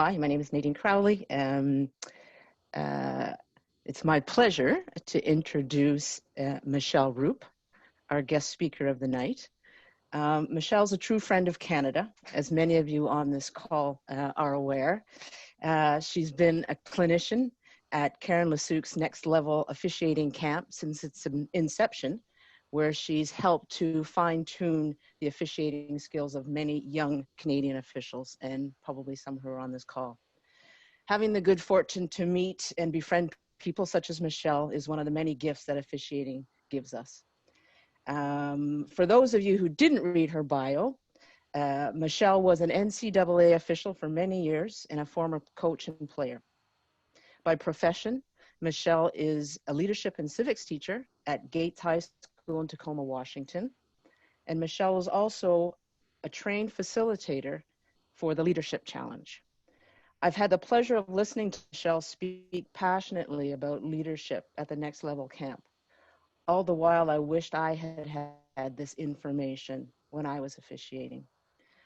Hi, my name is Nadine Crowley. It's my pleasure to introduce Michele Rupe, our guest speaker of the night. Michele's a true friend of Canada, as many of you on this call are aware. She's been a clinician at Karen Lesuc's Next Level Officiating Camp since its inception, where she's helped to fine-tune the officiating skills of many young Canadian officials, and probably some who are on this call. Having the good fortune to meet and befriend people such as Michele is one of the many gifts that officiating gives us. For those of you who didn't read her bio, Michele was an NCAA official for many years and a former coach and player. By profession, Michele is a leadership and civics teacher at Gates High School in Tacoma, Washington. And Michele is also a trained facilitator for the Leadership Challenge. I've had the pleasure of listening to Michele speak passionately about leadership at the Next Level Camp. All the while, I wished I had had this information when I was officiating.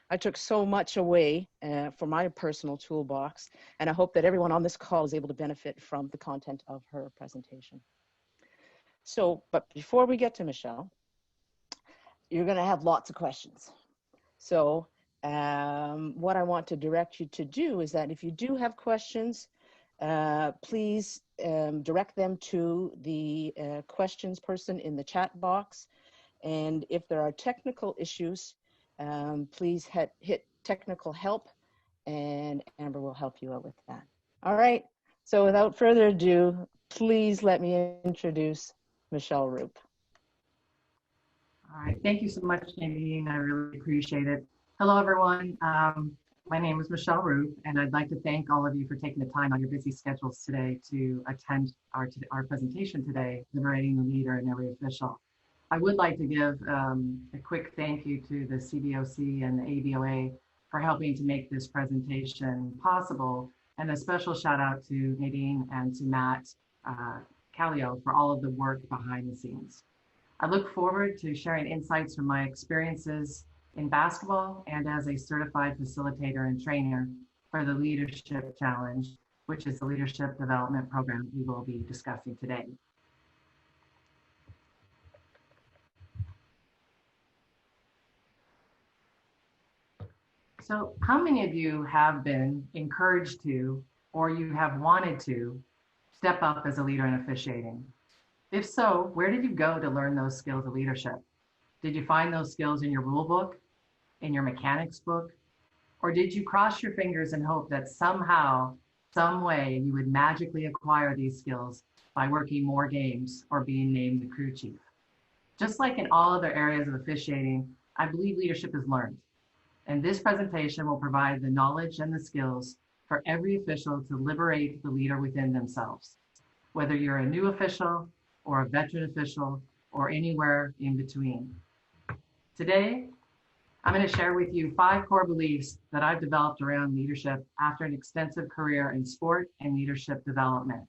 I took so much away for my personal toolbox, and I hope that everyone on this call is able to benefit from the content of her presentation. But before we get to Michele, you're going to have lots of questions. So what I want to direct you to do is that if you do have questions, please direct them to the questions person in the chat box. And if there are technical issues, please hit technical help, and Amber will help you out with that. All right, so without further ado, please let me introduce Michele Rupe. All right, thank you so much, Nadine. I really appreciate it. Hello, everyone. My name is Michele Rupe, and I'd like to thank all of you for taking the time on your busy schedules today to attend our presentation today, Liberating the Leader and Every Official. I would like to give a quick thank you to the CBOC and the ABOA for helping to make this presentation possible, and a special shout out to Nadine and to Matt Callio for all of the work behind the scenes. I look forward to sharing insights from my experiences in basketball and as a certified facilitator and trainer for the Leadership Challenge, which is the leadership development program we will be discussing today. So how many of you have been encouraged to, or you have wanted to, step up as a leader in officiating? If so, where did you go to learn those skills of leadership? Did you find those skills in your rule book, in your mechanics book? Or did you cross your fingers and hope that somehow, some way, you would magically acquire these skills by working more games or being named the crew chief? Just like in all other areas of officiating, I believe leadership is learned. And this presentation will provide the knowledge and the skills for every official to liberate the leader within themselves, whether you're a new official or a veteran official or anywhere in between. Today, I'm going to share with you 5 core beliefs that I've developed around leadership after an extensive career in sport and leadership development.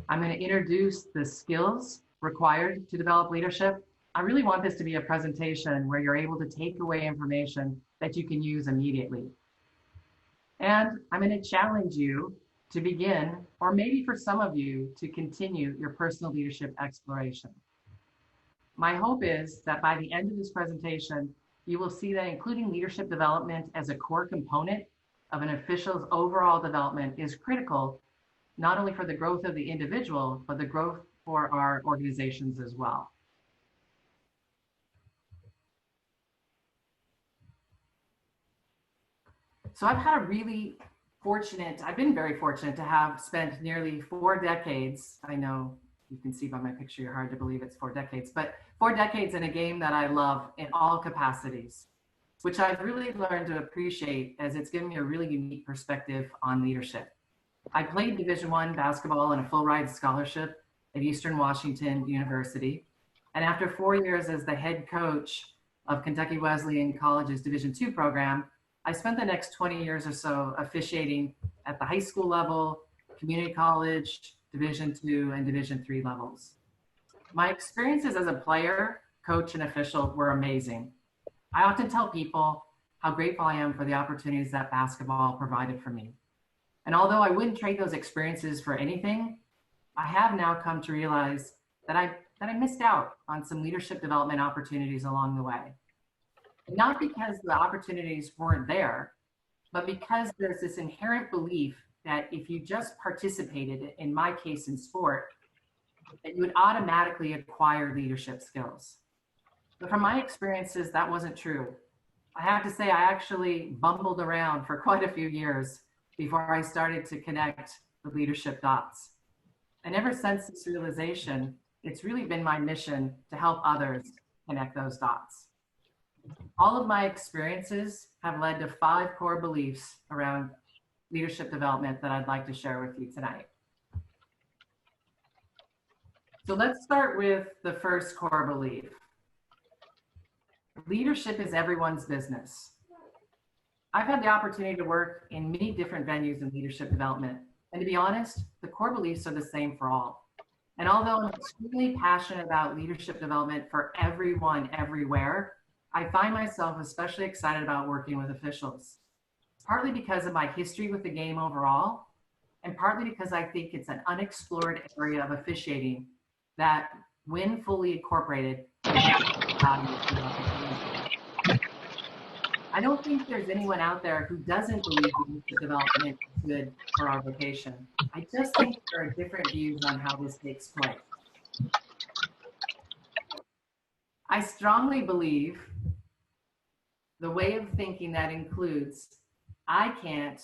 I'm going to introduce the skills required to develop leadership. I really want this to be a presentation where you're able to take away information that you can use immediately. And I'm going to challenge you to begin, or maybe for some of you, to continue your personal leadership exploration. My hope is that by the end of this presentation, you will see that including leadership development as a core component of an official's overall development is critical, not only for the growth of the individual, but the growth for our organizations as well. So I've been very fortunate to have spent nearly 4 decades. I know you can see by my picture, you're hard to believe it's 4 decades, but 4 decades in a game that I love in all capacities, which I've really learned to appreciate as it's given me a really unique perspective on leadership. I played Division I basketball on a full ride scholarship at Eastern Washington University. And after 4 years as the head coach of Kentucky Wesleyan College's Division II program, I spent the next 20 years or so officiating at the high school level, community college, Division II, and Division III levels. My experiences as a player, coach, and official were amazing. I often tell people how grateful I am for the opportunities that basketball provided for me. And although I wouldn't trade those experiences for anything, I have now come to realize that I missed out on some leadership development opportunities along the way. Not because the opportunities weren't there, but because there's this inherent belief that if you just participated, in my case in sport, that you would automatically acquire leadership skills. But from my experiences, that wasn't true. I have to say, I actually bumbled around for quite a few years before I started to connect the leadership dots. And ever since this realization, it's really been my mission to help others connect those dots. All of my experiences have led to 5 core beliefs around leadership development that I'd like to share with you tonight. So let's start with the first core belief. Leadership is everyone's business. I've had the opportunity to work in many different venues in leadership development. And to be honest, the core beliefs are the same for all. And although I'm extremely passionate about leadership development for everyone, everywhere, I find myself especially excited about working with officials, partly because of my history with the game overall, and partly because I think it's an unexplored area of officiating that, when fully incorporated, I don't think there's anyone out there who doesn't believe leadership development is good for our vocation. I just think there are different views on how this takes place. I strongly believe the way of thinking that includes I can't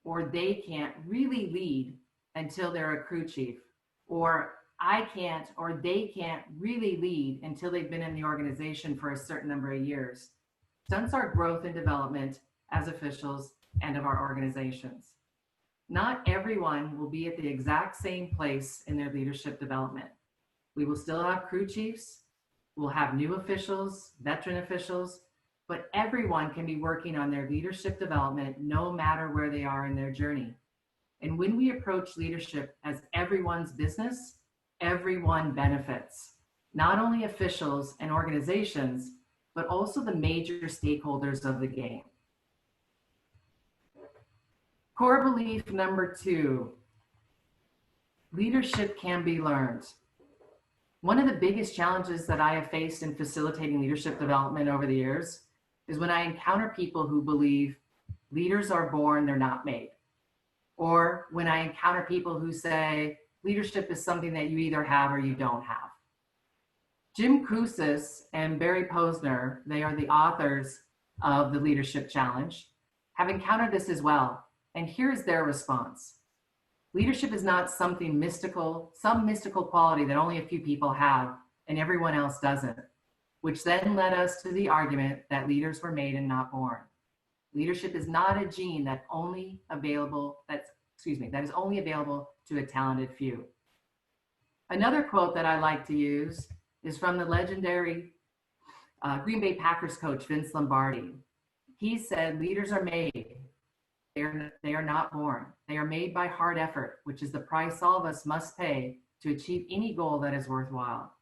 or they can't really lead until they're a crew chief, or I can't or they can't really lead until they've been in the organization for a certain number of years, stunts our growth and development as officials and of our organizations. Not everyone will be at the exact same place in their leadership development. We will still have crew chiefs, we'll have new officials, veteran officials, but everyone can be working on their leadership development no matter where they are in their journey. And when we approach leadership as everyone's business, everyone benefits, not only officials and organizations, but also the major stakeholders of the game. Core belief number 2, leadership can be learned. One of the biggest challenges that I have faced in facilitating leadership development over the years is when I encounter people who believe leaders are born, they're not made. Or when I encounter people who say leadership is something that you either have or you don't have. Jim Kouzes and Barry Posner, they are the authors of the Leadership Challenge, have encountered this as well. And here's their response. Leadership is not something mystical, some mystical quality that only a few people have and everyone else doesn't, which then led us to the argument that leaders were made and not born. Leadership is not a gene that is only available to a talented few. Another quote that I like to use is from the legendary Green Bay Packers coach, Vince Lombardi. He said, leaders are made. They are not born. They are made by hard effort, which is the price all of us must pay to achieve any goal that is worthwhile.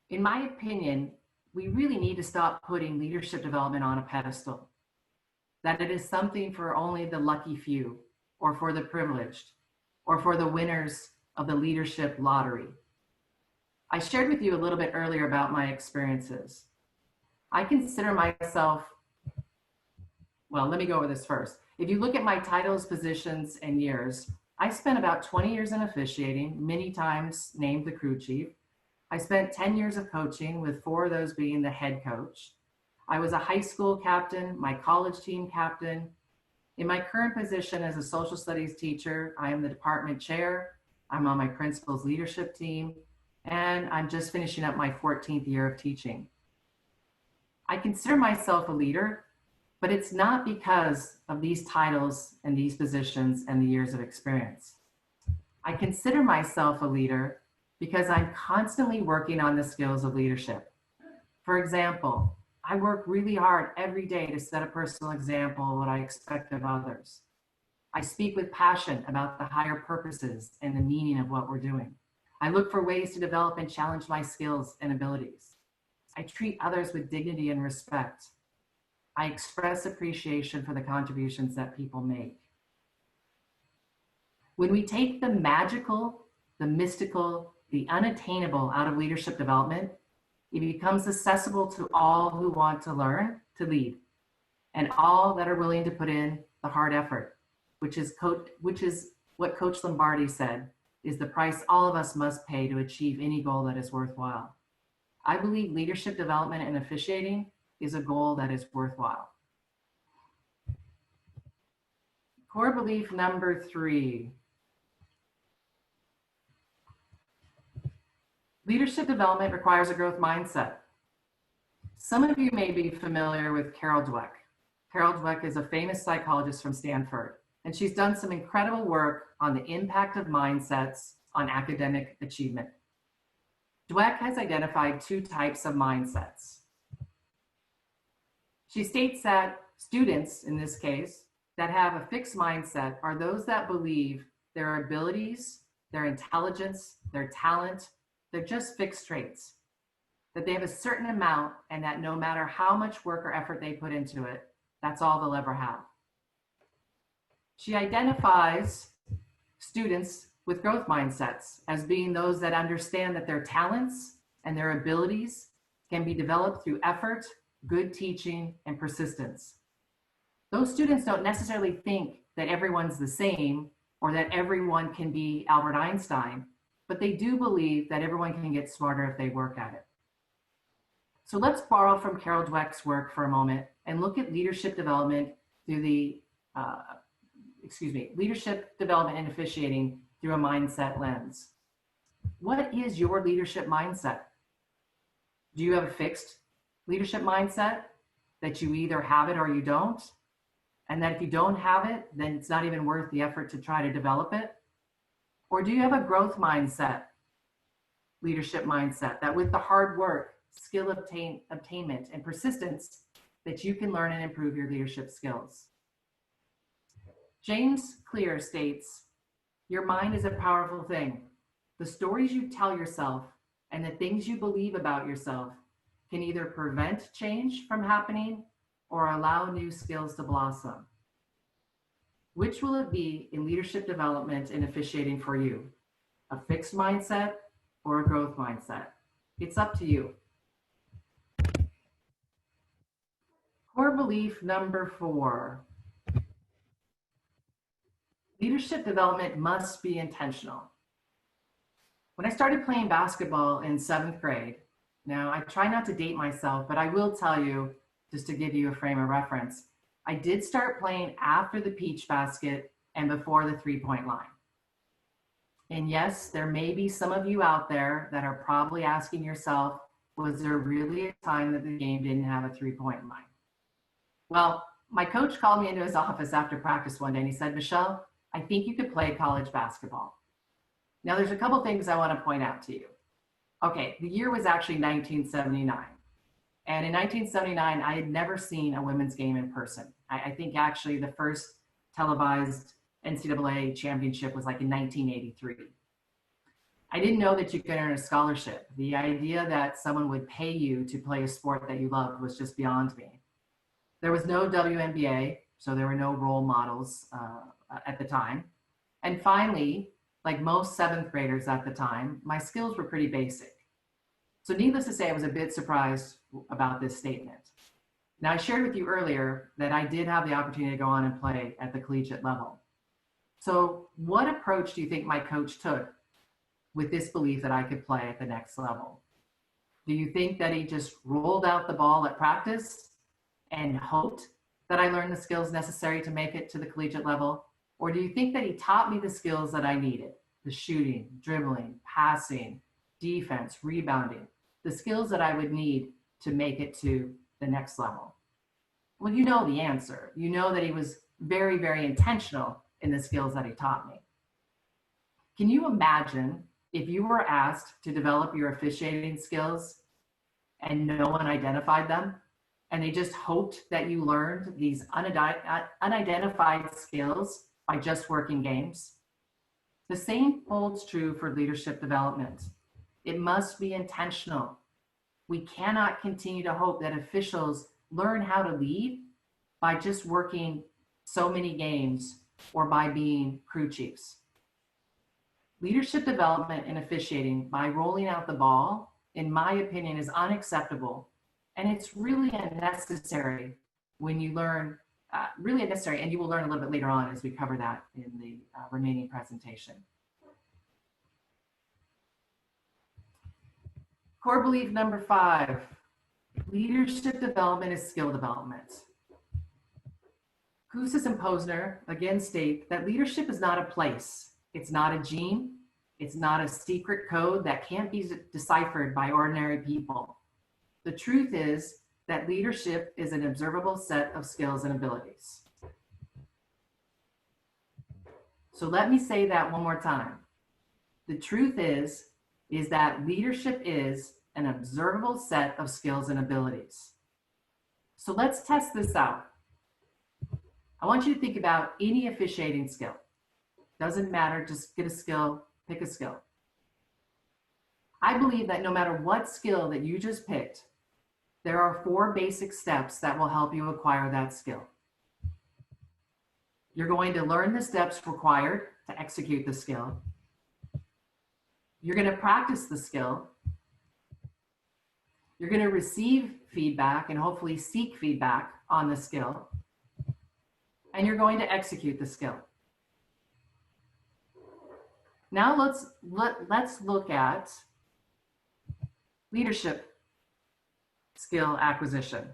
In my opinion, we really need to stop putting leadership development on a pedestal, that it is something for only the lucky few, or for the privileged, or for the winners of the leadership lottery. I shared with you a little bit earlier about my experiences. I consider myself, well, let me go over this first. If you look at my titles, positions, and years, I spent about 20 years in officiating, many times named the crew chief. I spent 10 years of coaching, with 4 of those being the head coach. I was a high school captain, my college team captain. In my current position as a social studies teacher, I am the department chair. I'm on my principal's leadership team, and I'm just finishing up my 14th year of teaching. I consider myself a leader, but it's not because of these titles and these positions and the years of experience. I consider myself a leader because I'm constantly working on the skills of leadership. For example, I work really hard every day to set a personal example of what I expect of others. I speak with passion about the higher purposes and the meaning of what we're doing. I look for ways to develop and challenge my skills and abilities. I treat others with dignity and respect. I express appreciation for the contributions that people make. When we take the magical, the mystical, the unattainable out of leadership development, it becomes accessible to all who want to learn to lead and all that are willing to put in the hard effort, which is what Coach Lombardi said is the price all of us must pay to achieve any goal that is worthwhile. I believe leadership development and officiating is a goal that is worthwhile. Core belief number 3. Leadership development requires a growth mindset. Some of you may be familiar with Carol Dweck. Carol Dweck is a famous psychologist from Stanford, and she's done some incredible work on the impact of mindsets on academic achievement. Dweck has identified 2 types of mindsets. She states that students, in this case, that have a fixed mindset are those that believe their abilities, their intelligence, their talent, they're just fixed traits, that they have a certain amount and that no matter how much work or effort they put into it, that's all they'll ever have. She identifies students with growth mindsets as being those that understand that their talents and their abilities can be developed through effort, good teaching, and persistence. Those students don't necessarily think that everyone's the same or that everyone can be Albert Einstein, but they do believe that everyone can get smarter if they work at it. So let's borrow from Carol Dweck's work for a moment and look at leadership development through leadership development and officiating through a mindset lens. What is your leadership mindset? Do you have a fixed leadership mindset that you either have it or you don't? And that if you don't have it, then it's not even worth the effort to try to develop it? Or do you have a growth mindset, leadership mindset, that with the hard work, skill obtainment, and persistence, that you can learn and improve your leadership skills? James Clear states, your mind is a powerful thing. The stories you tell yourself and the things you believe about yourself can either prevent change from happening or allow new skills to blossom. Which will it be in leadership development and officiating for you? A fixed mindset or a growth mindset? It's up to you. Core belief number 4. Leadership development must be intentional. When I started playing basketball in 7th grade, now I try not to date myself, but I will tell you, just to give you a frame of reference, I did start playing after the peach basket and before the 3-point line. And yes, there may be some of you out there that are probably asking yourself, was there really a time that the game didn't have a 3-point line? Well, my coach called me into his office after practice one day and he said, Michele, I think you could play college basketball. Now there's a couple things I want to point out to you. Okay, the year was actually 1979. And in 1979, I had never seen a women's game in person. I think actually the first televised NCAA championship was like in 1983. I didn't know that you could earn a scholarship. The idea that someone would pay you to play a sport that you loved was just beyond me. There was no WNBA, so there were no role models at the time. And finally, like most 7th graders at the time, my skills were pretty basic. So needless to say, I was a bit surprised about this statement. Now, I shared with you earlier that I did have the opportunity to go on and play at the collegiate level. So what approach do you think my coach took with this belief that I could play at the next level? Do you think that he just rolled out the ball at practice and hoped that I learned the skills necessary to make it to the collegiate level? Or do you think that he taught me the skills that I needed? The shooting, dribbling, passing, defense, rebounding, the skills that I would need to make it to the next level? Well, you know the answer. You know that he was very, very intentional in the skills that he taught me. Can you imagine if you were asked to develop your officiating skills and no one identified them, and they just hoped that you learned these unidentified skills by just working games? The same holds true for leadership development. It must be intentional. We cannot continue to hope that officials learn how to lead by just working so many games or by being crew chiefs. Leadership development and officiating by rolling out the ball, in my opinion, is unacceptable. And it's really unnecessary when you learn, really unnecessary, and you will learn a little bit later on as we cover that in the remaining presentation. Core belief number 5, leadership development is skill development. Kouzes and Posner again state that leadership is not a place. It's not a gene. It's not a secret code that can't be deciphered by ordinary people. The truth is that leadership is an observable set of skills and abilities. So let me say that one more time. The truth is that leadership is an observable set of skills and abilities. So let's test this out. I want you to think about any officiating skill. Doesn't matter, just get a skill, pick a skill. I believe that no matter what skill that you just picked, there are 4 basic steps that will help you acquire that skill. You're going to learn the steps required to execute the skill. You're going to practice the skill. You're going to receive feedback and hopefully seek feedback on the skill. And you're going to execute the skill. Now let's look at leadership skill acquisition.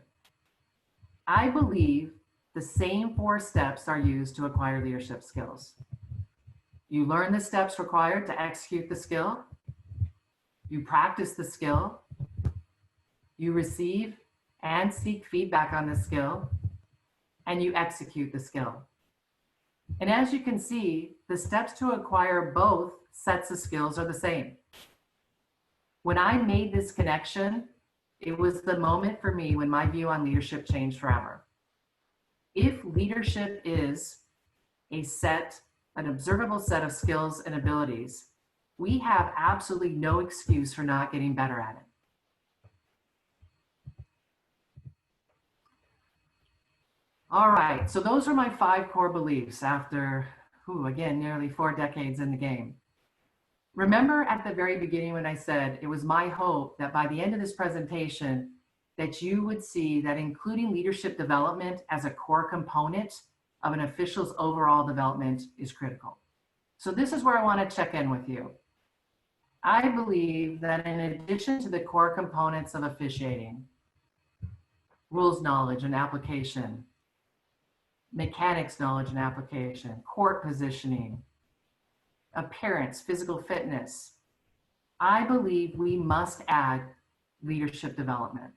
I believe the same 4 steps are used to acquire leadership skills. You learn the steps required to execute the skill. You practice the skill. You receive and seek feedback on the skill. And you execute the skill. And as you can see, the steps to acquire both sets of skills are the same. When I made this connection, it was the moment for me when my view on leadership changed forever. If leadership is an observable set of skills and abilities, we have absolutely no excuse for not getting better at it. All right, so those are my 5 core beliefs after, again, nearly 4 decades in the game. Remember at the very beginning when I said it was my hope that by the end of this presentation that you would see that including leadership development as a core component of an official's overall development is critical. So this is where I want to check in with you. I believe that in addition to the core components of officiating, rules knowledge and application, mechanics knowledge and application, court positioning, appearance, physical fitness, I believe we must add leadership development.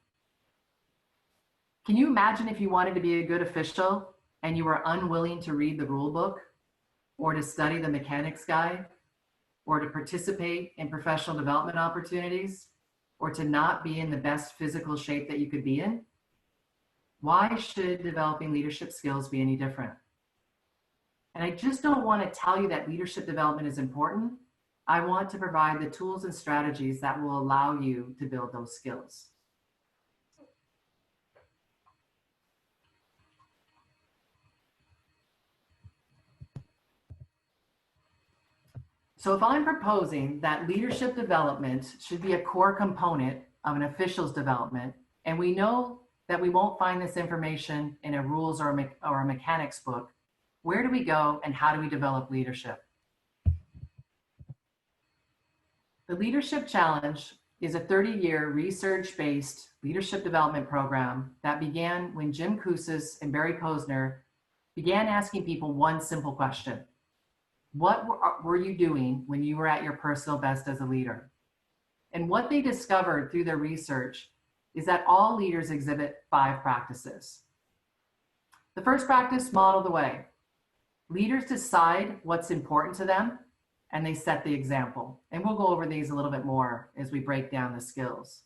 Can you imagine if you wanted to be a good official and you were unwilling to read the rule book or to study the mechanics guide or to participate in professional development opportunities or to not be in the best physical shape that you could be in? Why should developing leadership skills be any different? And I just don't want to tell you that leadership development is important. I want to provide the tools and strategies that will allow you to build those skills. So if I'm proposing that leadership development should be a core component of an official's development, and we know that we won't find this information in a rules or a mechanics book, where do we go and how do we develop leadership? The Leadership Challenge is a 30-year research-based leadership development program that began when Jim Kouzes and Barry Posner began asking people one simple question. What were you doing when you were at your personal best as a leader? And what they discovered through their research is that all leaders exhibit 5 practices. The first practice, model the way. Leaders decide what's important to them and they set the example. And we'll go over these a little bit more as we break down the skills.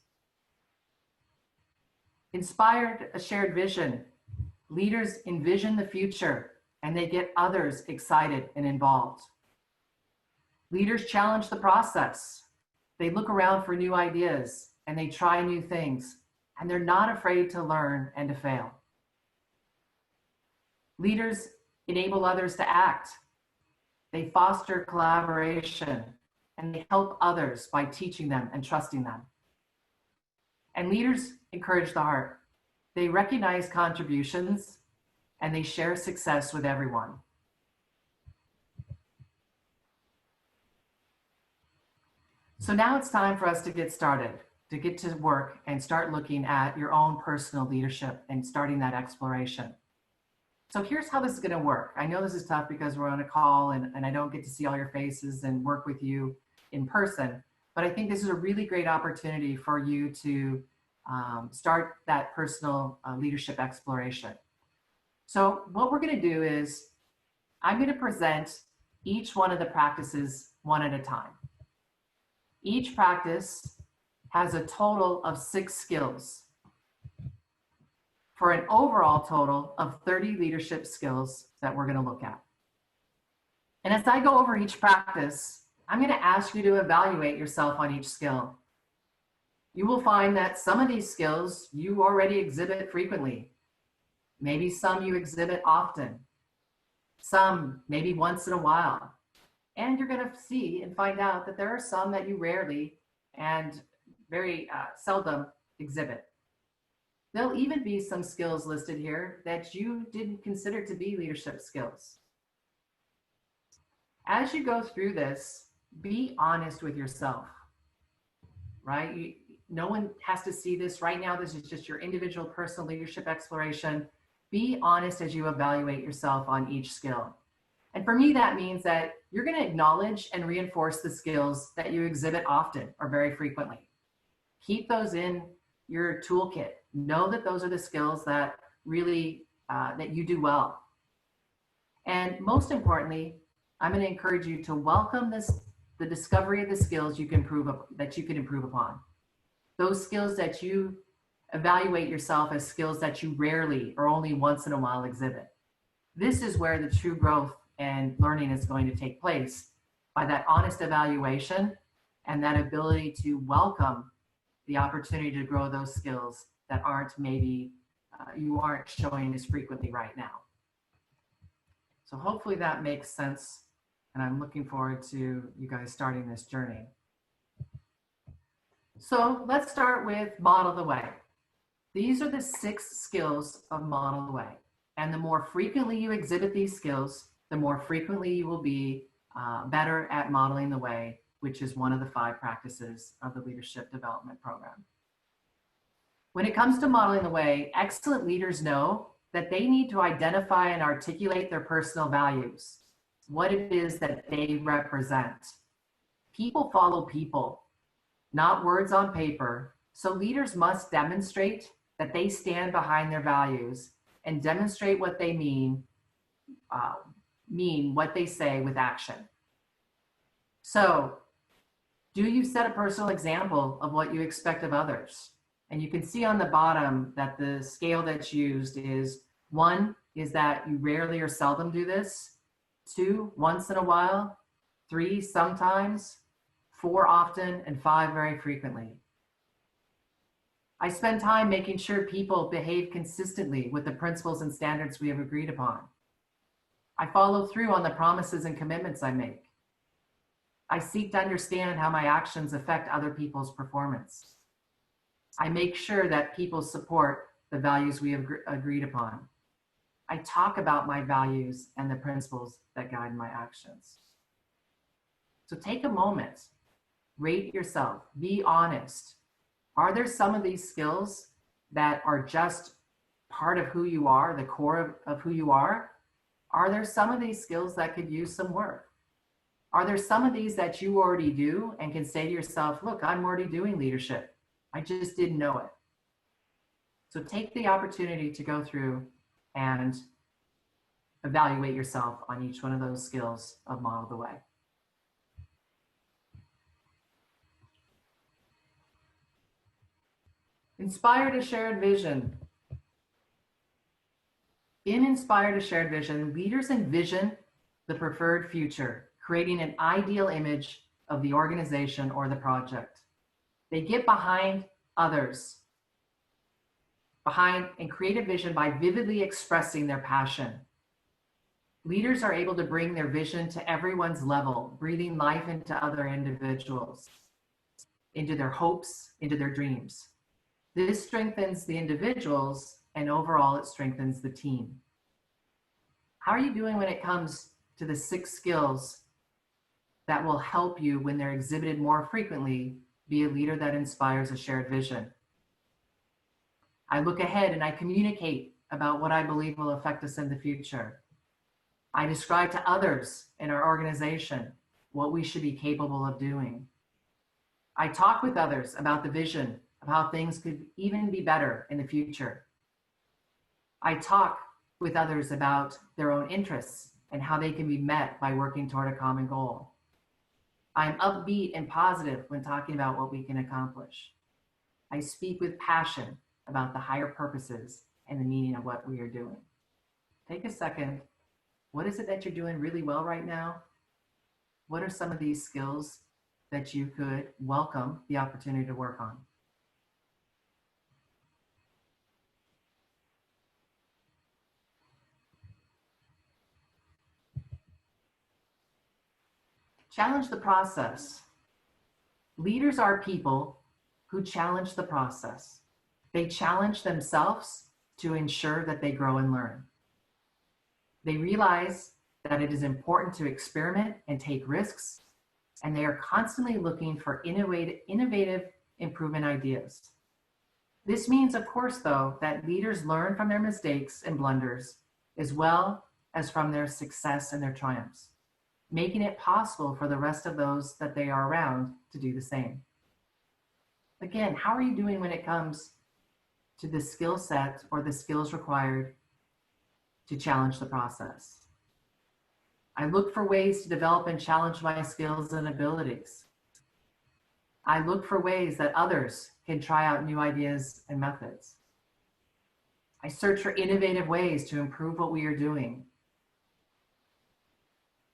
Inspired a shared vision. Leaders envision the future and they get others excited and involved. Leaders challenge the process. They look around for new ideas and they try new things. and they're not afraid to learn and to fail. Leaders enable others to act. They foster collaboration, and they help others by teaching them and trusting them. And leaders encourage the heart. They recognize contributions, and they share success with everyone. So now it's time for us to get started, to get to work and start looking at your own personal leadership and starting that exploration. So here's how this is going to work. I know this is tough because we're on a call and I don't get to see all your faces and work with you in person, but I think this is a really great opportunity for you to start that personal leadership exploration. So what we're going to do is I'm going to present each one of the practices one at a time. Each practice has a total of 6 skills for an overall total of 30 leadership skills that we're going to look at. And as I go over each practice, I'm going to ask you to evaluate yourself on each skill. You will find that some of these skills you already exhibit frequently. Maybe some you exhibit often. Some maybe once in a while. And you're going to see and find out that there are some that you rarely and very seldom exhibit. There'll even be some skills listed here that you didn't consider to be leadership skills. As you go through this, be honest with yourself, right? No one has to see this right now. This is just your individual personal leadership exploration. Be honest as you evaluate yourself on each skill. And for me, that means that you're going to acknowledge and reinforce the skills that you exhibit often or very frequently. Keep those in your toolkit. Know that those are the skills that really, that you do well. And most importantly, I'm going to encourage you to welcome the discovery of the skills you can improve upon. Those skills that you evaluate yourself as skills that you rarely or only once in a while exhibit. This is where the true growth and learning is going to take place, by that honest evaluation and that ability to welcome the opportunity to grow those skills that aren't maybe you aren't showing as frequently right now. So hopefully that makes sense, and I'm looking forward to you guys starting this journey. So let's start with model the way. These are the 6 skills of model the way, and the more frequently you exhibit these skills, the more frequently you will be better at modeling the way, which is one of the 5 practices of the leadership development program. When it comes to modeling the way, excellent leaders know that they need to identify and articulate their personal values, what it is that they represent. People follow people, not words on paper. So leaders must demonstrate that they stand behind their values and demonstrate what they mean what they say with action. So, do you set a personal example of what you expect of others? And you can see on the bottom that the scale that's used is 1 is that you rarely or seldom do this, 2 once in a while, 3 sometimes, 4 often, and 5 very frequently. I spend time making sure people behave consistently with the principles and standards we have agreed upon. I follow through on the promises and commitments I make. I seek to understand how my actions affect other people's performance. I make sure that people support the values we have agreed upon. I talk about my values and the principles that guide my actions. So take a moment, rate yourself, be honest. Are there some of these skills that are just part of who you are, the core of who you are? Are there some of these skills that could use some work? Are there some of these that you already do and can say to yourself, look, I'm already doing leadership. I just didn't know it. So take the opportunity to go through and evaluate yourself on each one of those skills of Model the Way. Inspired a shared vision. In Inspired a Shared Vision, leaders envision the preferred future, creating an ideal image of the organization or the project. They get behind others. behind and create a vision by vividly expressing their passion. Leaders are able to bring their vision to everyone's level, breathing life into other individuals, into their hopes, into their dreams. This strengthens the individuals, and overall it strengthens the team. How are you doing when it comes to the 6 skills that will help you, when they're exhibited more frequently, be a leader that inspires a shared vision? I look ahead and I communicate about what I believe will affect us in the future. I describe to others in our organization what we should be capable of doing. I talk with others about the vision of how things could even be better in the future. I talk with others about their own interests and how they can be met by working toward a common goal. I am upbeat and positive when talking about what we can accomplish. I speak with passion about the higher purposes and the meaning of what we are doing. Take a second. What is it that you're doing really well right now? What are some of these skills that you could welcome the opportunity to work on? Challenge the process. Leaders are people who challenge the process. They challenge themselves to ensure that they grow and learn. They realize that it is important to experiment and take risks, and they are constantly looking for innovative improvement ideas. This means, of course, though, that leaders learn from their mistakes and blunders, as well as from their success and their triumphs, making it possible for the rest of those that they are around to do the same. Again, how are you doing when it comes to the skill set or the skills required to challenge the process? I look for ways to develop and challenge my skills and abilities. I look for ways that others can try out new ideas and methods. I search for innovative ways to improve what we are doing.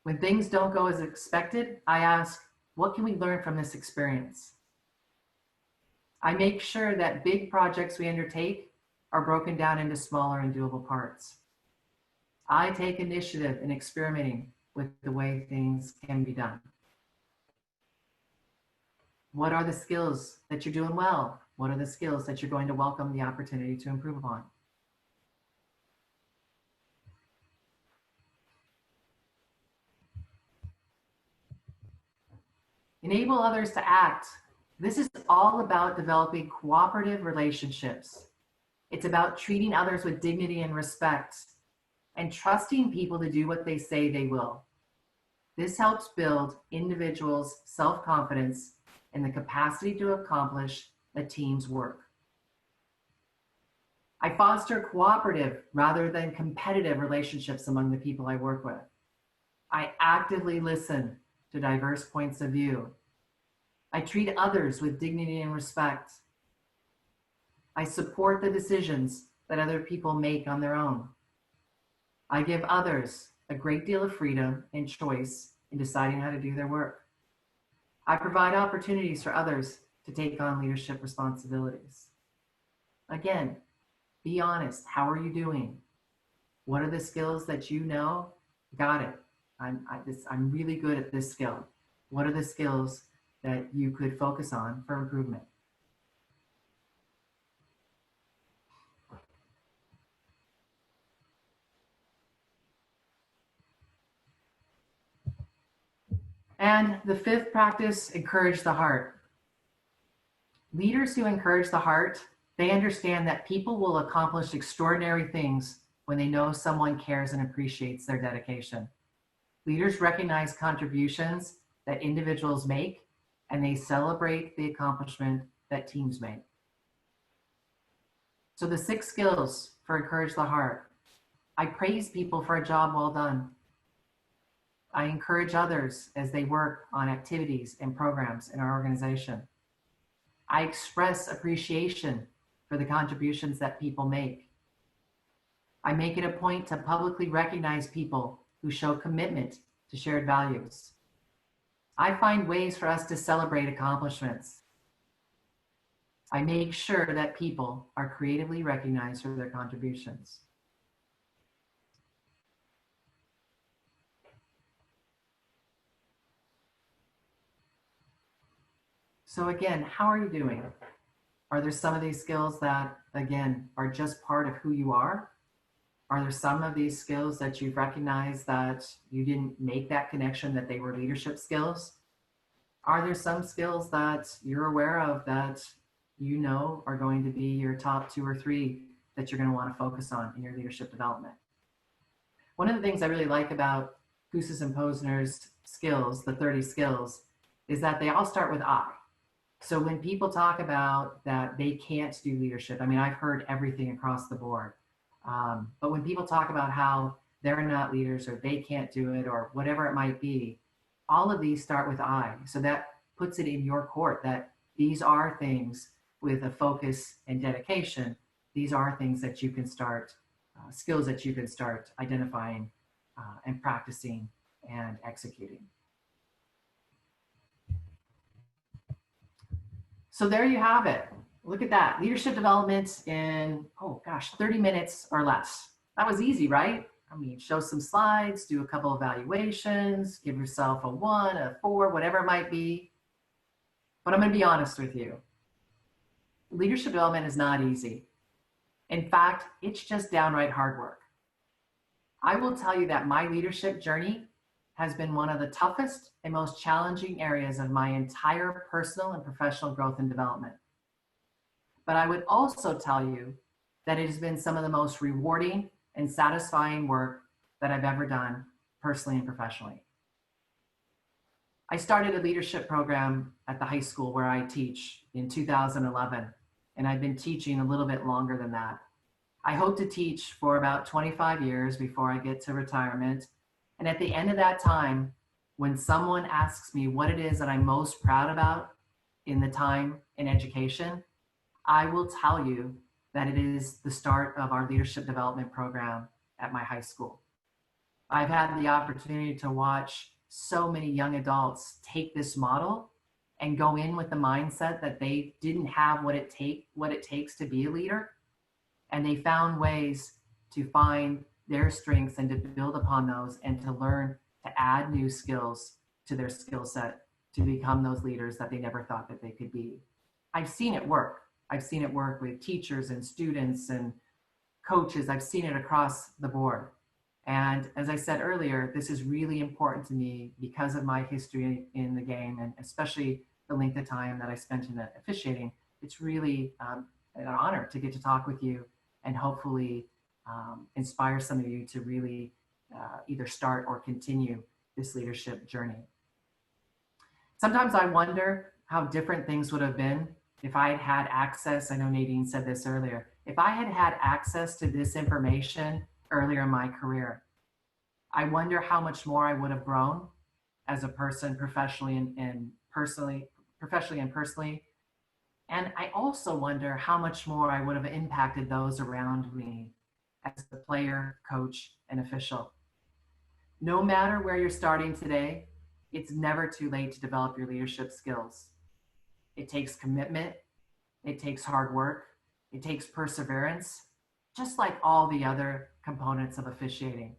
When things don't go as expected, I ask, what can we learn from this experience? I make sure that big projects we undertake are broken down into smaller and doable parts. I take initiative in experimenting with the way things can be done. What are the skills that you're doing well? What are the skills that you're going to welcome the opportunity to improve upon? Enable others to act. This is all about developing cooperative relationships. It's about treating others with dignity and respect and trusting people to do what they say they will. This helps build individuals' self-confidence and the capacity to accomplish a team's work. I foster cooperative rather than competitive relationships among the people I work with. I actively listen to diverse points of view. I treat others with dignity and respect. I support the decisions that other people make on their own. I give others a great deal of freedom and choice in deciding how to do their work. I provide opportunities for others to take on leadership responsibilities. Again, be honest. How are you doing? What are the skills that you know? Got it. I'm really good at this skill. What are the skills that you could focus on for improvement? And the 5th practice, encourage the heart. Leaders who encourage the heart, they understand that people will accomplish extraordinary things when they know someone cares and appreciates their dedication. Leaders recognize contributions that individuals make, and they celebrate the accomplishment that teams make. So the 6 skills for encourage the heart. I praise people for a job well done. I encourage others as they work on activities and programs in our organization. I express appreciation for the contributions that people make. I make it a point to publicly recognize people who show commitment to shared values. I find ways for us to celebrate accomplishments. I make sure that people are creatively recognized for their contributions. So again, how are you doing? Are there some of these skills that, again, are just part of who you are? Are there some of these skills that you've recognized that you didn't make that connection, that they were leadership skills? Are there some skills that you're aware of that you know are going to be your top 2 or 3 that you're going to want to focus on in your leadership development? One of the things I really like about Kouzes and Posner's skills, the 30 skills, is that they all start with I. So when people talk about that they can't do leadership, I mean, I've heard everything across the board. But when people talk about how they're not leaders or they can't do it or whatever it might be, all of these start with I. So that puts it in your court that these are things with a focus and dedication. These are things that you can start, skills that you can start identifying and practicing and executing. So there you have it. Look at that. Leadership development in, oh gosh, 30 minutes or less. That was easy, right? I mean, show some slides, do a couple evaluations, give yourself a 1, a 4, whatever it might be. But I'm going to be honest with you. Leadership development is not easy. In fact, it's just downright hard work. I will tell you that my leadership journey has been one of the toughest and most challenging areas of my entire personal and professional growth and development. But I would also tell you that it has been some of the most rewarding and satisfying work that I've ever done personally and professionally. I started a leadership program at the high school where I teach in 2011, and I've been teaching a little bit longer than that. I hope to teach for about 25 years before I get to retirement. And at the end of that time, when someone asks me what it is that I'm most proud about in the time in education, I will tell you that it is the start of our leadership development program at my high school. I've had the opportunity to watch so many young adults take this model and go in with the mindset that they didn't have what it takes to be a leader. And they found ways to find their strengths and to build upon those and to learn to add new skills to their skill set to become those leaders that they never thought that they could be. I've seen it work. I've seen it work with teachers and students and coaches. I've seen it across the board. And as I said earlier, this is really important to me because of my history in the game and especially the length of time that I spent in officiating. It's really an honor to get to talk with you and hopefully inspire some of you to really either start or continue this leadership journey. Sometimes I wonder how different things would have been if I had had access. I know Nadine said this earlier. If I had had access to this information earlier in my career, I wonder how much more I would have grown as a person professionally and personally. And I also wonder how much more I would have impacted those around me as a player, coach, and official. No matter where you're starting today, it's never too late to develop your leadership skills. It takes commitment, it takes hard work, it takes perseverance, just like all the other components of officiating.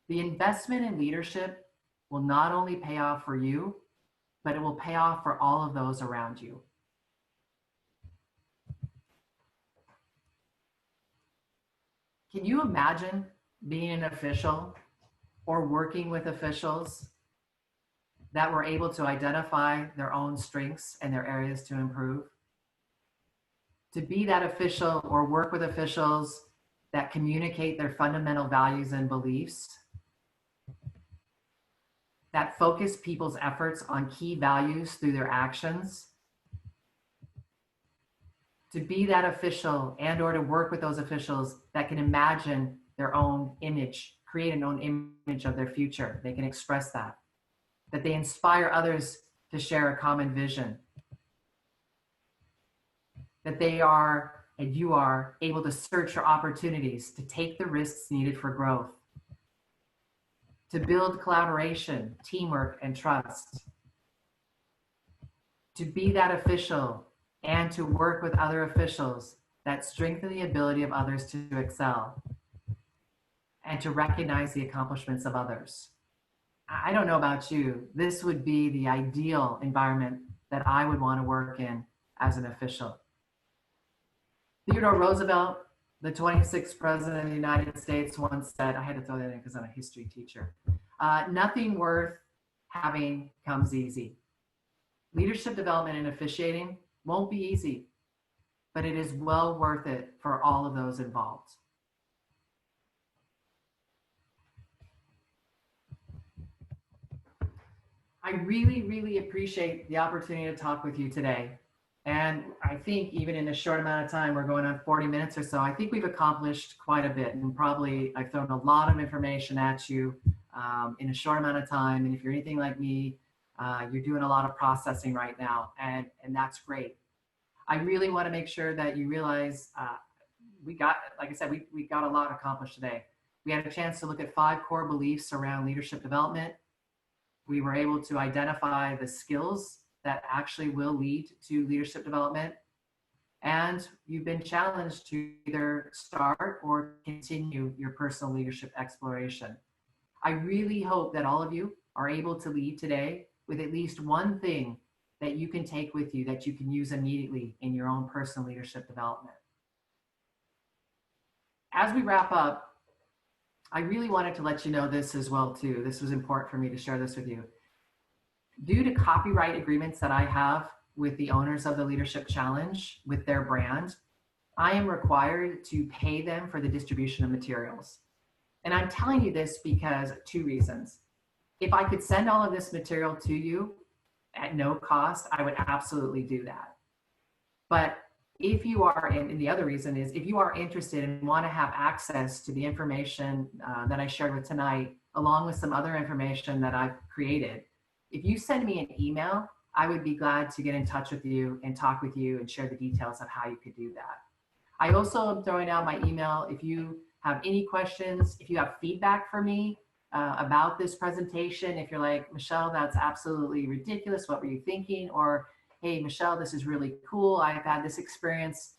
The investment in leadership will not only pay off for you, but it will pay off for all of those around you. Can you imagine being an official or working with officials that were able to identify their own strengths and their areas to improve? To be that official or work with officials that communicate their fundamental values and beliefs, that focus people's efforts on key values through their actions, to be that official and or to work with those officials that can imagine their own image, create an own image of their future. They can express that they inspire others to share a common vision, that they are and you are able to search for opportunities to take the risks needed for growth, to build collaboration, teamwork, and trust, to be that official and to work with other officials that strengthen the ability of others to excel, and to recognize the accomplishments of others. I don't know about you, this would be the ideal environment that I would want to work in as an official. Theodore Roosevelt, the 26th president of the United States, once said, I had to throw that in because I'm a history teacher, nothing worth having comes easy. Leadership development and officiating won't be easy, but it is well worth it for all of those involved. I really, really appreciate the opportunity to talk with you today. And I think even in a short amount of time, we're going on 40 minutes or so, I think we've accomplished quite a bit. And probably I've thrown a lot of information at you in a short amount of time. And if you're anything like me, you're doing a lot of processing right now, and that's great. I really want to make sure that you realize we got, like I said, we got a lot accomplished today. We had a chance to look at 5 core beliefs around leadership development. We were able to identify the skills that actually will lead to leadership development. And you've been challenged to either start or continue your personal leadership exploration. I really hope that all of you are able to leave today with at least one thing that you can take with you that you can use immediately in your own personal leadership development. As we wrap up, I really wanted to let you know this as well too. This was important for me to share this with you. Due to copyright agreements that I have with the owners of the Leadership Challenge with their brand, I am required to pay them for the distribution of materials. And I'm telling you this because 2 reasons. If I could send all of this material to you at no cost, I would absolutely do that. But if you are, and the other reason is, if you are interested and want to have access to the information that I shared with tonight, along with some other information that I've created, if you send me an email, I would be glad to get in touch with you and talk with you and share the details of how you could do that. I also am throwing out my email. If you have any questions, if you have feedback for me about this presentation, if you're like, Michele, that's absolutely ridiculous, what were you thinking? Or, hey, Michele, this is really cool, I've had this experience,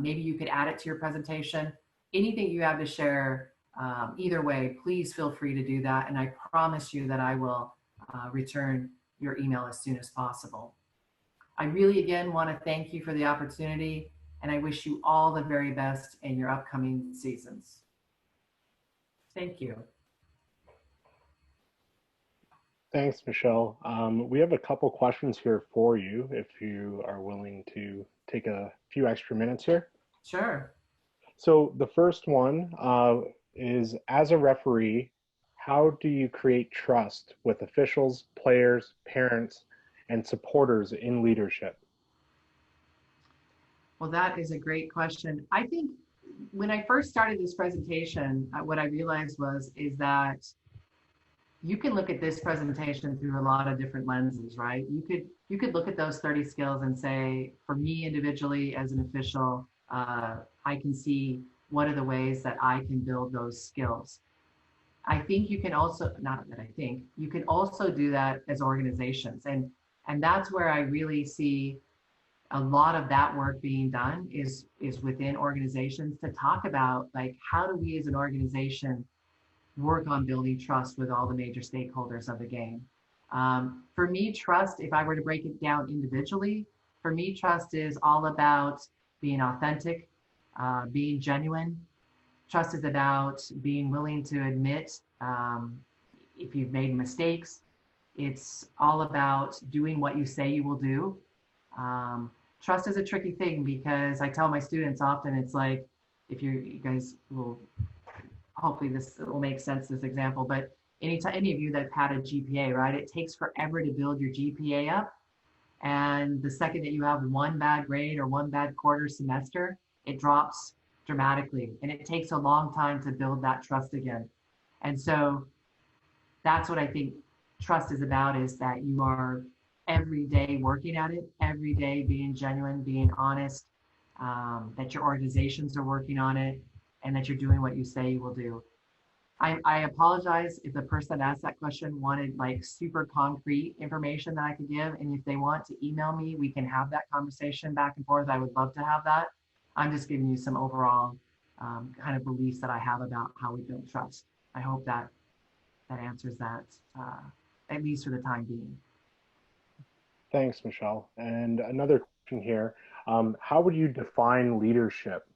maybe you could add it to your presentation. Anything you have to share, either way, please feel free to do that. And I promise you that I will return your email as soon as possible. I really, again, want to thank you for the opportunity, and I wish you all the very best in your upcoming seasons. Thank you. Thanks, Michele. We have a couple questions here for you, if you are willing to take a few extra minutes here. Sure. So the first one is, as a referee, how do you create trust with officials, players, parents, and supporters in leadership? Well, that is a great question. I think when I first started this presentation, what I realized is that you can look at this presentation through a lot of different lenses, right? You could look at those 30 skills and say, for me individually as an official, I can see what are the ways that I can build those skills. I think you can also, not that I think, you can also do that as organizations. And that's where I really see a lot of that work being done is within organizations, to talk about, like, how do we as an organization work on building trust with all the major stakeholders of the game. For me, trust, if I were to break it down individually, for me, trust is all about being authentic, being genuine. Trust is about being willing to admit if you've made mistakes. It's all about doing what you say you will do. Trust is a tricky thing, because I tell my students often, it's like, if you guys will, hopefully this will make sense, this example, but any of you that have had a GPA, right? It takes forever to build your GPA up. And the second that you have one bad grade or one bad quarter semester, it drops dramatically. And it takes a long time to build that trust again. And so that's what I think trust is about, is that you are every day working at it, every day being genuine, being honest, that your organizations are working on it, and that you're doing what you say you will do. I apologize if the person that asked that question wanted like super concrete information that I could give. And if they want to email me, we can have that conversation back and forth. I would love to have that. I'm just giving you some overall kind of beliefs that I have about how we build trust. I hope that that answers that, at least for the time being. Thanks, Michele. And another question here, how would you define leadership?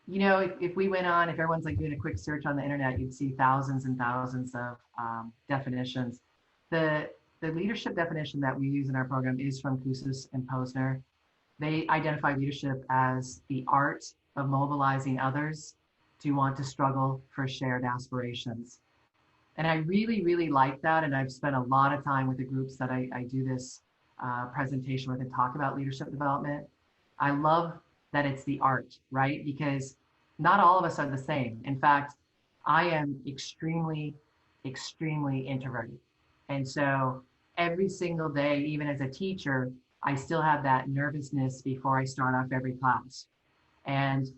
You know, if we went on, if everyone's like doing a quick search on the internet, you'd see thousands and thousands of definitions. The leadership definition that we use in our program is from Koussis and Posner. They identify leadership as the art of mobilizing others to want to struggle for shared aspirations. And I really, really like that. And I've spent a lot of time with the groups that I do this presentation with and talk about leadership development. I love that it's the art, right? Because not all of us are the same. In fact, I am extremely, extremely introverted. And so every single day, even as a teacher, I still have that nervousness before I start off every class. And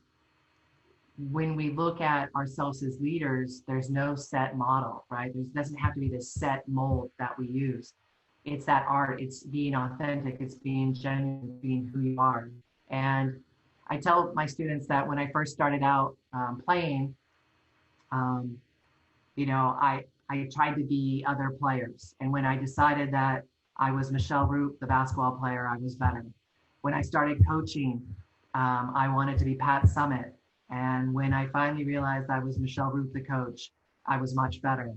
when we look at ourselves as leaders, there's no set model, right? There doesn't have to be this set mold that we use. It's that art, it's being authentic, it's being genuine, being who you are. And I tell my students that when I first started out playing, you know, I tried to be other players. And when I decided that I was Michele Rupe, the basketball player, I was better. When I started coaching, I wanted to be Pat Summit. And when I finally realized I was Michele Rupe, the coach, I was much better.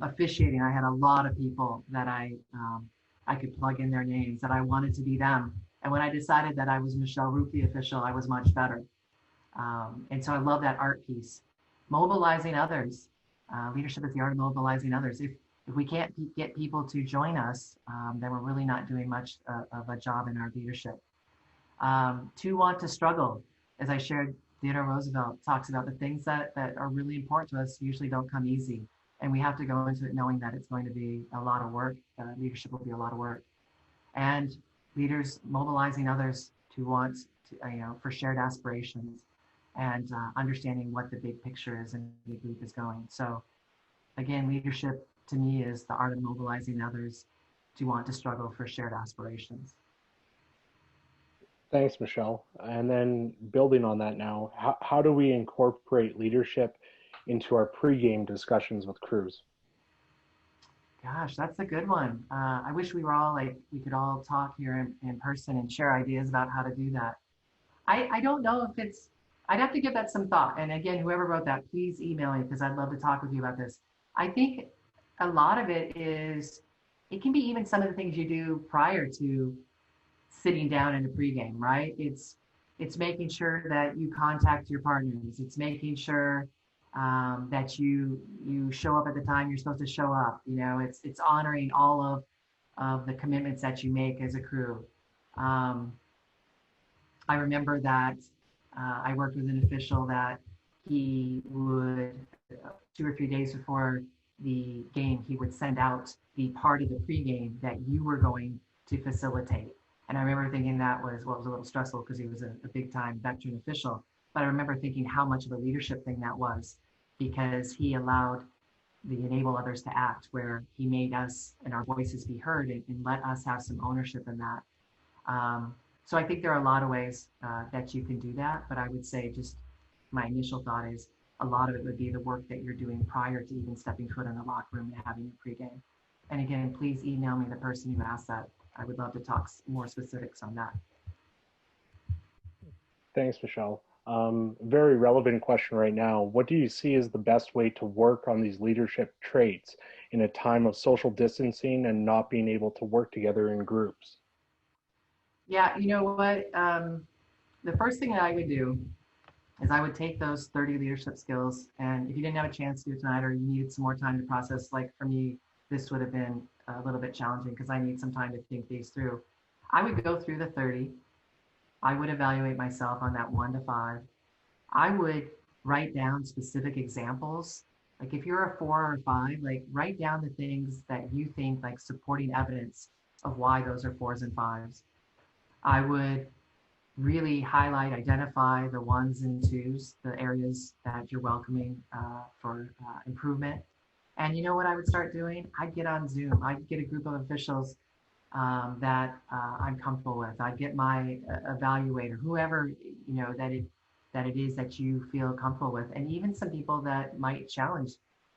Officiating, I had a lot of people that I could plug in their names, that I wanted to be them. And when I decided that I was Michele Rupe, the official, I was much better. And so I love that art piece. Mobilizing others. Leadership is the art of mobilizing others. If we can't get people to join us, then we're really not doing much of a job in our leadership. To want to struggle, as I shared, Theodore Roosevelt talks about the things that are really important to us usually don't come easy. And we have to go into it knowing that it's going to be a lot of work. Leadership will be a lot of work. And leaders mobilizing others to want to, you know, for shared aspirations and understanding what the big picture is and the group is going. So again, leadership to me is the art of mobilizing others to want to struggle for shared aspirations. Thanks, Michele. And then building on that now, how do we incorporate leadership into our pregame discussions with crews? Gosh, that's a good one. I wish we were all like, we could all talk here in person and share ideas about how to do that. I don't know if it's, I'd have to give that some thought. And again, whoever wrote that, please email me because I'd love to talk with you about this. I think a lot of it is, it can be even some of the things you do prior to sitting down in a pregame, right? It's making sure that you contact your partners. It's making sure that you show up at the time you're supposed to show up. You know, it's honoring all of the commitments that you make as a crew. I remember that I worked with an official that he would 2 or 3 days before the game, he would send out the part of the pregame that you were going to facilitate. And I remember thinking that was, well, it was a little stressful because he was a big time veteran official. But I remember thinking how much of a leadership thing that was, because he allowed the enable others to act, where he made us and our voices be heard and let us have some ownership in that. So I think there are a lot of ways that you can do that. But I would say just my initial thought is a lot of it would be the work that you're doing prior to even stepping foot in the locker room and having a pregame. And again, please email me the person who asked that. I would love to talk more specifics on that. Thanks, Michele. Very relevant question right now. What do you see as the best way to work on these leadership traits in a time of social distancing and not being able to work together in groups? Yeah, you know what? The first thing that I would do is I would take those 30 leadership skills, and if you didn't have a chance to do it tonight or you needed some more time to process, like for me, this would have been a little bit challenging because I need some time to think these through. I would go through the 30. I would evaluate myself on that 1 to 5. I would write down specific examples. Like if you're a 4 or 5, like write down the things that you think, like supporting evidence of why those are 4s and 5s. I would really highlight, identify the ones and twos, the areas that you're welcoming for improvement. And you know what I would start doing? I'd get on Zoom. I'd get a group of officials that I'm comfortable with. I'd get my evaluator, whoever that it is that you feel comfortable with, and even some people that might challenge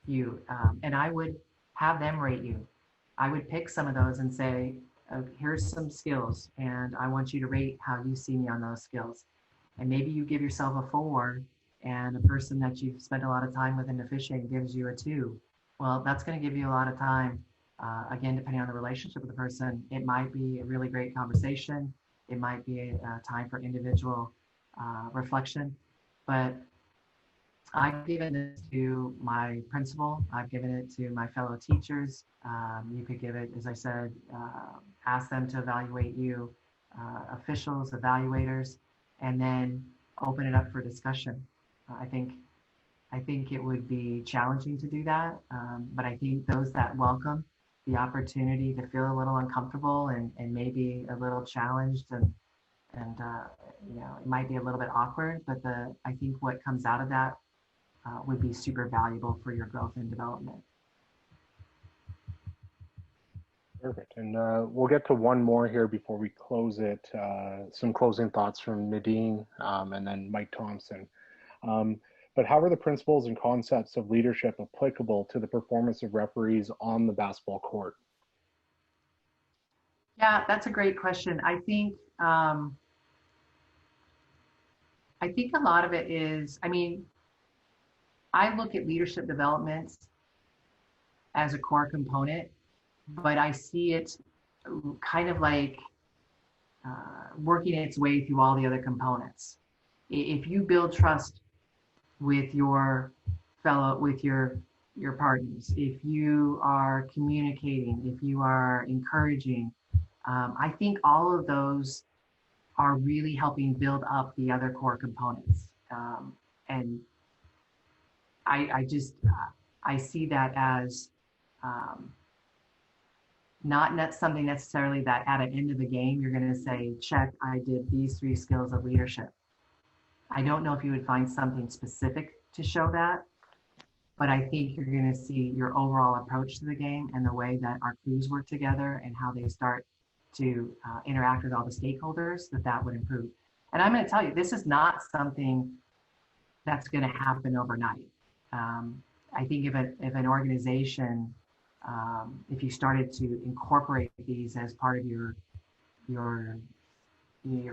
you. And I would have them rate you. I would pick some of those and say, here's some skills, and I want you to rate how you see me on those skills. And maybe you give yourself a 4, and a person that you've spent a lot of time with in officiating gives you a 2. Well, that's going to give you a lot of time. Again, depending on the relationship with the person, it might be a really great conversation. It might be a time for individual reflection. But I've given this to my principal. I've given it to my fellow teachers. You could give it, as I said, ask them to evaluate you, officials, evaluators, and then open it up for discussion. I think it would be challenging to do that, but I think those that welcome the opportunity to feel a little uncomfortable and maybe a little challenged and it might be a little bit awkward, but I think what comes out of that would be super valuable for your growth and development. Perfect. And we'll get to one more here before we close it. Some closing thoughts from Nadine and then Mike Thompson. But how are the principles and concepts of leadership applicable to the performance of referees on the basketball court? Yeah, that's a great question. I think a lot of it is, I look at leadership development as a core component, but I see it kind of like working its way through all the other components. If you build trust with your partners, if you are communicating, if you are encouraging, I think all of those are really helping build up the other core components. And I see that as not something necessarily that at an end of the game, you're going to say, check, I did these 3 skills of leadership. I don't know if you would find something specific to show that, but I think you're going to see your overall approach to the game and the way that our crews work together and how they start to interact with all the stakeholders, that would improve. And I'm going to tell you, this is not something that's going to happen overnight. I think if an organization, if you started to incorporate these as part of your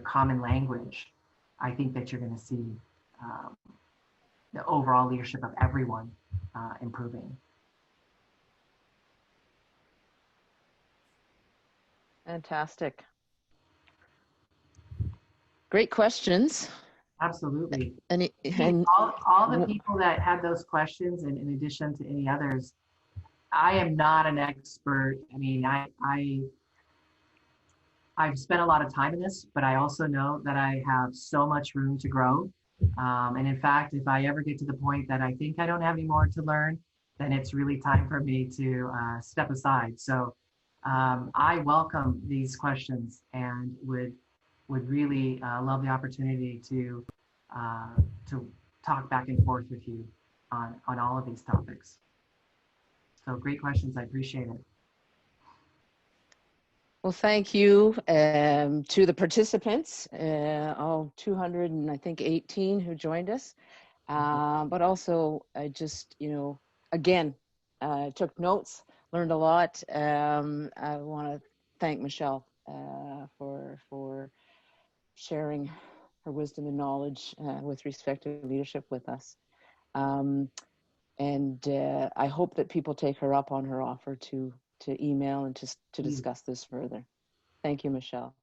common language, I think that you're going to see the overall leadership of everyone improving. Fantastic. Great questions. Absolutely. And all the people that had those questions, and in addition to any others, I am not an expert. I've spent a lot of time in this, but I also know that I have so much room to grow. And in fact, if I ever get to the point that I think I don't have any more to learn, then it's really time for me to step aside. So I welcome these questions and would really love the opportunity to talk back and forth with you on all of these topics. So great questions. I appreciate it. well, thank you to the participants, all 218 who joined us. But also, I just, again, took notes, learned a lot. I want to thank Michele for sharing her wisdom and knowledge with respect to leadership with us. And I hope that people take her up on her offer to email and to discuss this further. Thank you, Michele.